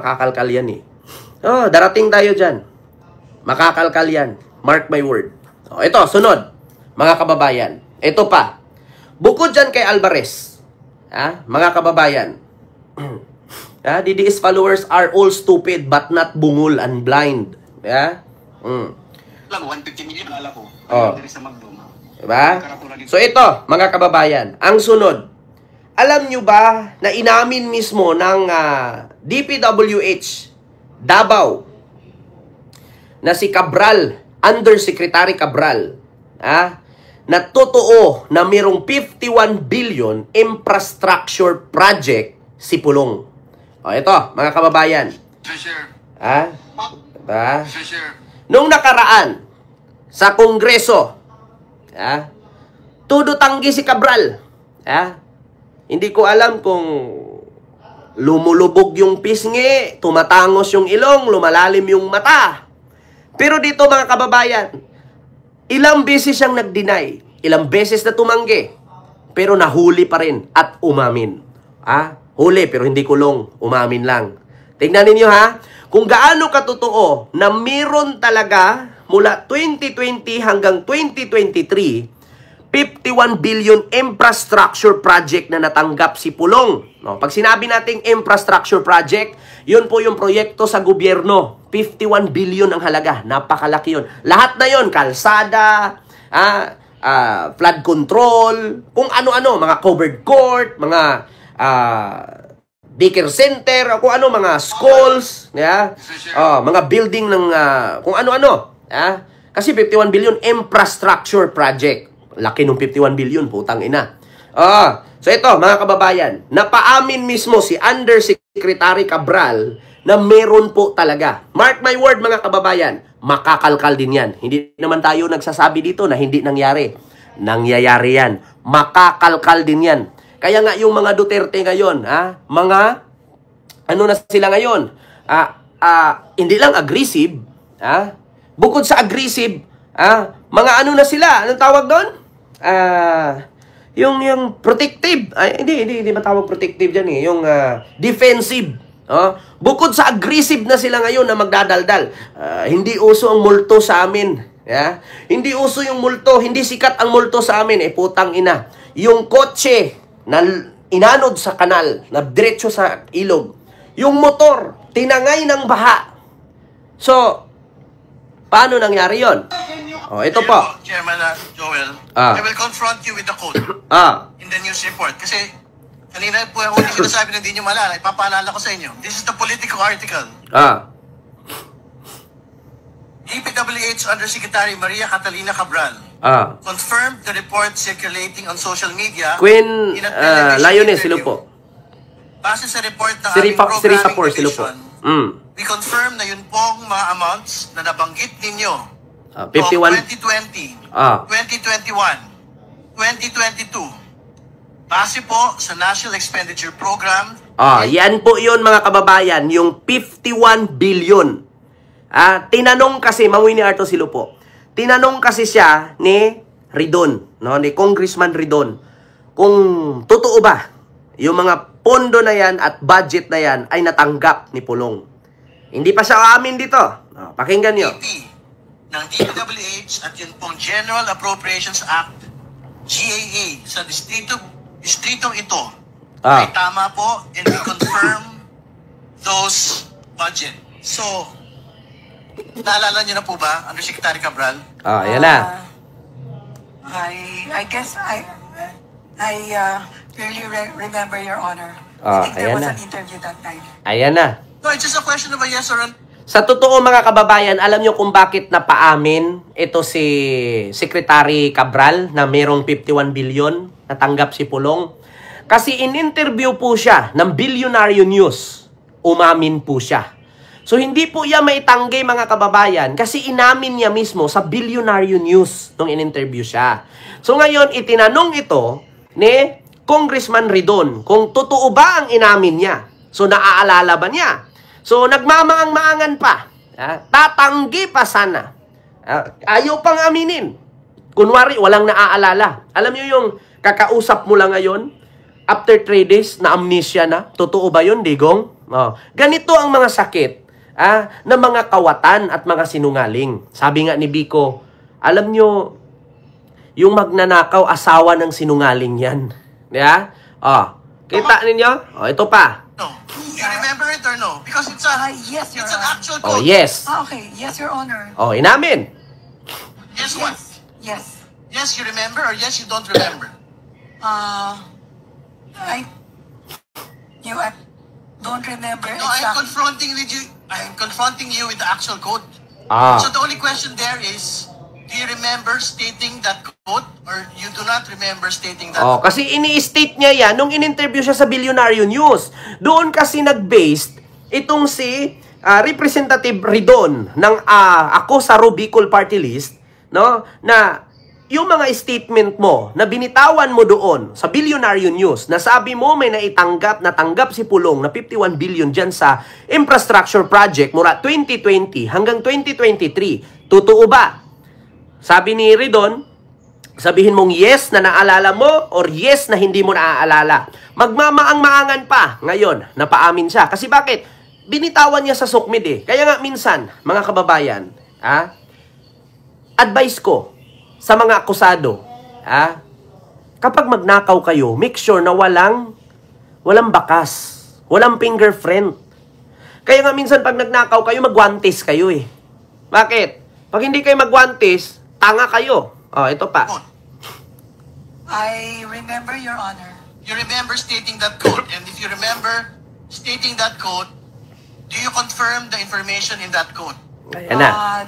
makakalkal yan eh. Oh, darating tayo dyan. Makakalkal yan. Mark my word. Oh, ito, sunod. Mga kababayan. Ito pa. Bukod dyan kay Alvarez. Mga kababayan. DDS followers are all stupid but not bungol and blind. Lang, 150 million, ala ko. Diba? So ito, mga kababayan. Ang sunod. Alam nyo ba na inamin mismo ng DPWH Davao na si Cabral, Undersecretary Cabral, na totoo na mayroong 51 billion infrastructure project si Pulong. O ito, mga kababayan. Diba? Nung nakaraan, sa Kongreso, todo tanggi si Cabral. Hindi ko alam kung lumulubog yung pisngi, tumatangos yung ilong, lumalalim yung mata. Pero dito mga kababayan, ilang beses siyang nag-deny, ilang beses na tumanggi, pero nahuli pa rin at umamin. Huli pero hindi kulong, umamin lang. Tingnan ninyo kung gaano katotoo na meron talaga mula 2020 hanggang 2023, 51 billion infrastructure project na natanggap si Pulong. No, pag sinabi nating infrastructure project, yun po yung proyekto sa gobyerno. 51 billion ang halaga. Napakalaki yun. Lahat na yun, kalsada, flood control, kung ano-ano, mga covered court, mga daycare center, kung ano, mga schools, mga building ng kung ano-ano. Kasi 51 billion infrastructure project. Laki nung 51 billion, putang ina. So ito, mga kababayan, napaamin mismo si Undersecretary Cabral na meron po talaga. Mark my word, mga kababayan, makakalkal din yan. Hindi naman tayo nagsasabi dito na hindi nangyari. Nangyayari yan. Makakalkal din yan. Kaya nga yung mga Duterte ngayon, mga, ano na sila ngayon? Hindi lang aggressive, bukod sa aggressive, mga ano na sila? Anong tawag doon? Yung protective. Hindi matawag protective dyan eh. Yung defensive. Bukod sa aggressive na sila ngayon na magdadaldal. Hindi uso ang multo sa amin. Hindi uso yung multo. Hindi sikat ang multo sa amin. Putang ina. Yung kotse na inanod sa kanal, na diretso sa ilog. Yung motor, tinangay ng baha. So, paano nangyari yon? Ito po. Chairman Joel, I will confront you with the code in the news report. Kasi kanina po ako hindi sinasabi na hindi nyo malala. Ipapaalala ko sa inyo. This is the Politico article. DPWH Undersecretary Maria Catalina Cabral confirmed the report circulating on social media. Queen Lioness, silo po. Base sa report ng aming programming division, we confirm na yun pong mga amounts na nabanggit ninyo 51. 2020, 2021, 2022. Base po sa National Expenditure Program. Yan po yun mga kababayan, yung 51 billion. Tinanong kasi, Mamuy ni Arto Silupo, tinanong kasi siya ni Ridon, ni Congressman Ridon, kung totoo ba yung mga pondo na yan at budget na yan ay natanggap ni Pulong. Hindi pa siya amin dito. Pakinggan nyo. Ng DPWH at yun pong General Appropriations Act, GAA, sa distritong ito, ay tama po, and we confirm those budget. So, naalala niyo na po ba, Undersecretary Cabral? Yan na. I guess I clearly remember, Your Honor. I think there was an interview that time. Ayan na. No, it's just a question of a yes or a no. Sa totoo mga kababayan, alam nyo kung bakit napaamin ito si Secretary Cabral na mayroong 51 billion natanggap si Pulong? Kasi in-interview po siya ng Billionaire News. Umamin po siya. So hindi po yan maitanggi mga kababayan kasi inamin niya mismo sa Billionaire News nung in-interview siya. So ngayon, itinanong ito ni Congressman Ridon kung totoo ba ang inamin niya. So naaalala ba niya? So, nagmamaang-maangan pa. Tatanggi pa sana. Ayaw pang aminin. Kunwari, walang naaalala. Alam niyo yung kakausap mo lang ngayon, after 3 days, na amnesia na. Totoo ba yun, Digong? Ganito ang mga sakit ng mga kawatan at mga sinungaling. Sabi nga ni Biko, alam nyo, yung magnanakaw, asawa ng sinungaling yan. Yeah? Kita ninyo? Ito pa. No. You remember it or no? Because it's a yes, Your it's an Honor. actual code. Yes. Okay. Yes, Your Honor. Inamin. Yes, what? Yes. Yes, you remember or yes, you don't remember? I don't remember No, I'm exactly. confronting you with the actual code. So the only question there is, do you remember stating that code or you do not remember stating that code? Kasi ini-state niya yan nung in-interview siya sa Billionario News. Doon kasi nag-based itong si Representative Ridon ng Ako sa Bicol Party List, no, na yung mga statement mo na binitawan mo doon sa Billionario News, na sabi mo may natanggap si Pulong na 51 billion dyan sa infrastructure project mula 2020 hanggang 2023. Totoo ba? Sabi ni Ridon, sabihin mong yes na naalala mo or yes na hindi mo naaalala. Magmamaang-maangan pa ngayon, napaamin siya. Kasi bakit? Binitawan niya sa sukmid eh. Kaya nga minsan, mga kababayan, advice ko sa mga akusado, kapag magnakaw kayo, make sure na walang bakas, walang fingerprint. Kaya nga minsan pag nagnakaw kayo, magwantis kayo eh. Bakit? Pag hindi kayo magwantis, tanga kayo. Ito pa. I remember, Your Honor. You remember stating that code, and if you remember stating that code, do you confirm the information in that code? Ayan na.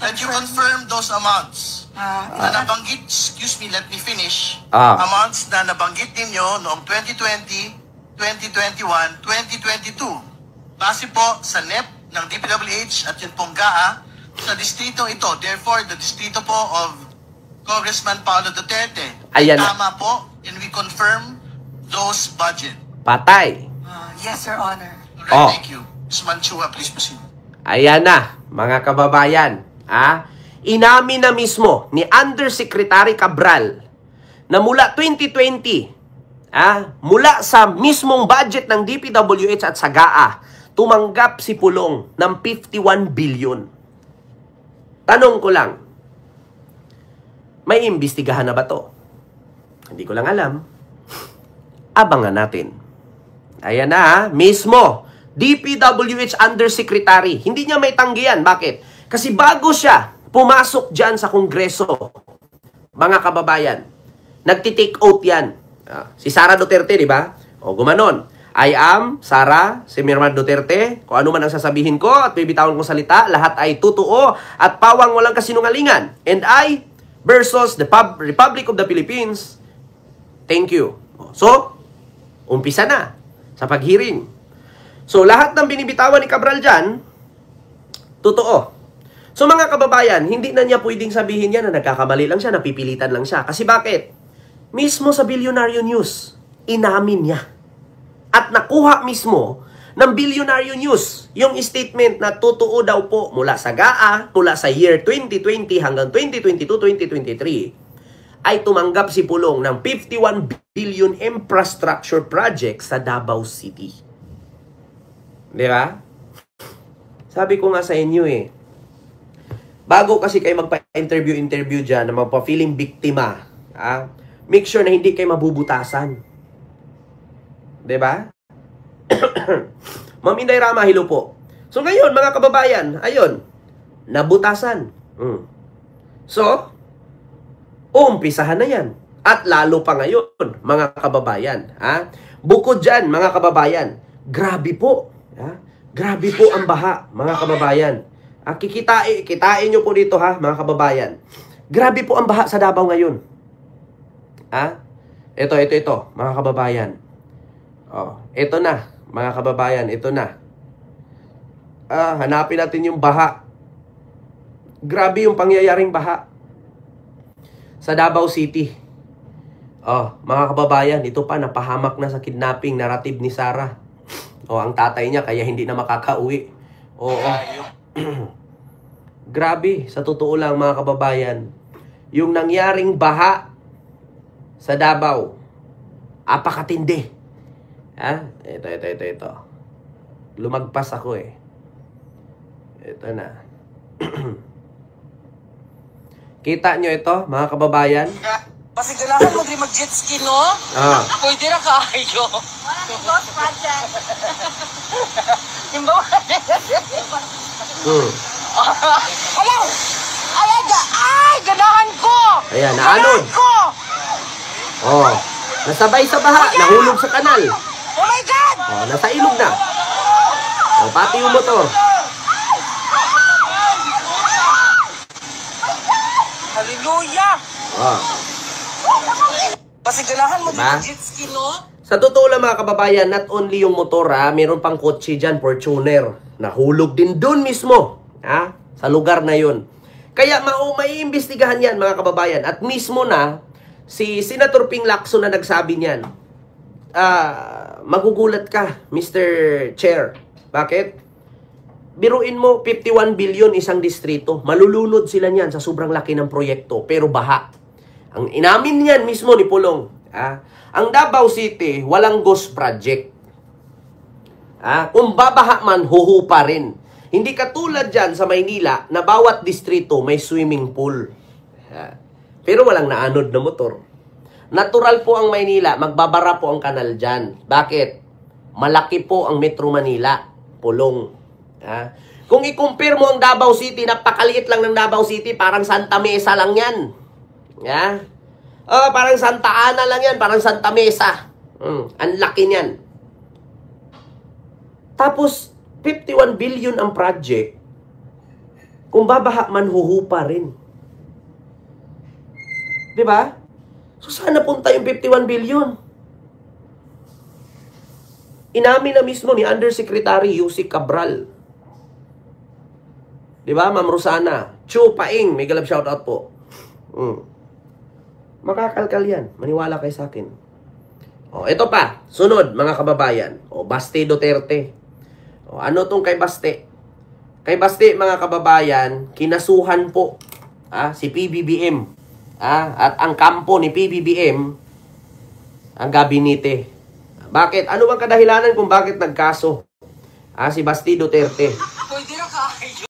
That you confirm those amounts na nabanggit, excuse me, let me finish. Amounts na nabanggit ninyo noong 2020, 2021, 2022. Base po sa NEP ng DPWH at yung pong GAA sa distrito ito. Therefore, the distrito po of Congressman Paulo Duterte. Ayan na. Tama po, and we confirm those budget. Patay. Yes, Your Honor. Alright, thank you. Ms. Manchua, please proceed. Ayan na, mga kababayan. Inamin na mismo ni Undersecretary Cabral na mula 2020, mula sa mismong budget ng DPWH at sa GAA, tumanggap si Pulong ng 51 billion. Tanong ko lang, may imbestigahan na ba to? Hindi ko lang alam. Abangan natin. Ayan na, mismo, DPWH Undersecretary. Hindi niya may tanggihan. Bakit? Kasi bago siya pumasok dyan sa Kongreso, mga kababayan, nagtitake oath yan. Si Sara Duterte, di ba? Gumanon. I am Sara Semirman Duterte. Kung ano man ang sasabihin ko at bibitawan kong salita, lahat ay totoo at pawang walang kasinungalingan. And I versus the Republic of the Philippines. Thank you. So, umpisa na sa paghearing. So, lahat ng binibitawan ni Cabral dyan, totoo. So, mga kababayan, hindi na niya pwedeng sabihin yan na nagkakamali lang siya, napipilitan lang siya. Kasi bakit? Mismo sa Billionario News, inamin niya. At nakuha mismo ng Billionario News yung statement na totoo daw po mula sa GAA, mula sa year 2020 hanggang 2022-2023, ay tumanggap si Pulong ng 51 billion infrastructure project sa Davao City. Di ba? Sabi ko nga sa inyo bago kasi kayo magpa-interview dyan na magpa-feeling biktima, make sure na hindi kayo mabubutasan. Diba? Ma'am Inday Rama, hello po. So ngayon, mga kababayan, ayun, nabutasan. So, umpisahan na yan. At lalo pa ngayon, mga kababayan. Bukod dyan, mga kababayan, grabe po. Grabe po ang baha, mga kababayan. Kikitain nyo po dito mga kababayan. Grabe po ang baha sa Davao ngayon. Ito, mga kababayan. Ito na, mga kababayan, ito na. Hanapin natin yung baha. Grabe yung pangyayaring baha sa Davao City. Mga kababayan, ito pa, napahamak na sa kidnapping narrative ni Sara. Ang tatay niya, kaya hindi na makakauwi. Grabe, sa totoo lang mga kababayan, yung nangyaring baha sa Davao, apakatindi. Ha? Ito. Lumagpas ako eh. Ito na. Kita nyo ito, mga kababayan? Kasi kailangan mo din mag-jet ski, no? Pwede na kayo. Lost project. Yung ba? Hello! Ay, ganahan ko! Ayan, naanod. Oh, nasabay sa baha, nahulog sa kanal. Oh my God! Oh, nasa ilog na. Oh, pati yung motor. Hallelujah! Oh. Kasi ganahan mo din Diba? mag-jet ski, no? Sa totoo lang mga kababayan, not only yung motor meron pang kotse dyan, Fortuner. Nahulog din doon mismo. Sa lugar na yun. Kaya maiimbestigahan yan mga kababayan. At mismo na, si Senator Ping Lacson na nagsabi niyan, magugulat ka, Mr. Chair. Bakit? Biruin mo, 51 billion isang distrito. Malulunod sila niyan sa sobrang laki ng proyekto. Pero baha. Ang inamin niyan mismo ni Pulong. Ang Davao City, walang ghost project. Kung babaha man, huhupa rin. Hindi katulad dyan sa Maynila na bawat distrito may swimming pool. Pero walang naanod na motor. Natural po ang Maynila, magbabara po ang kanal dyan. Bakit? Malaki po ang Metro Manila. Pulong. Kung i-compare mo ang Davao City, napakaliit lang ng Davao City, parang Santa Mesa lang yan. Parang Santa Ana lang yan, parang Santa Mesa. Ang laki niyan. Tapos, 51 billion ang project. Kung babaha man, huhupa rin. Diba? So, saan napunta yung 51 billion? Inamin na mismo ni Undersecretary Yusik Cabral. Diba, Ma'am Rosana? Chu Paing, may galab shoutout po. Makakalkal yan. Maniwala kayo sa akin. Ito pa. Sunod, mga kababayan. Baste Duterte. Ano tong kay Baste? Kay Baste, mga kababayan, kinasuhan po si PBBM. At ang kampo ni PBBM, ang gabinete. Bakit? Ano bang kadahilanan kung bakit nagkaso si Baste Duterte?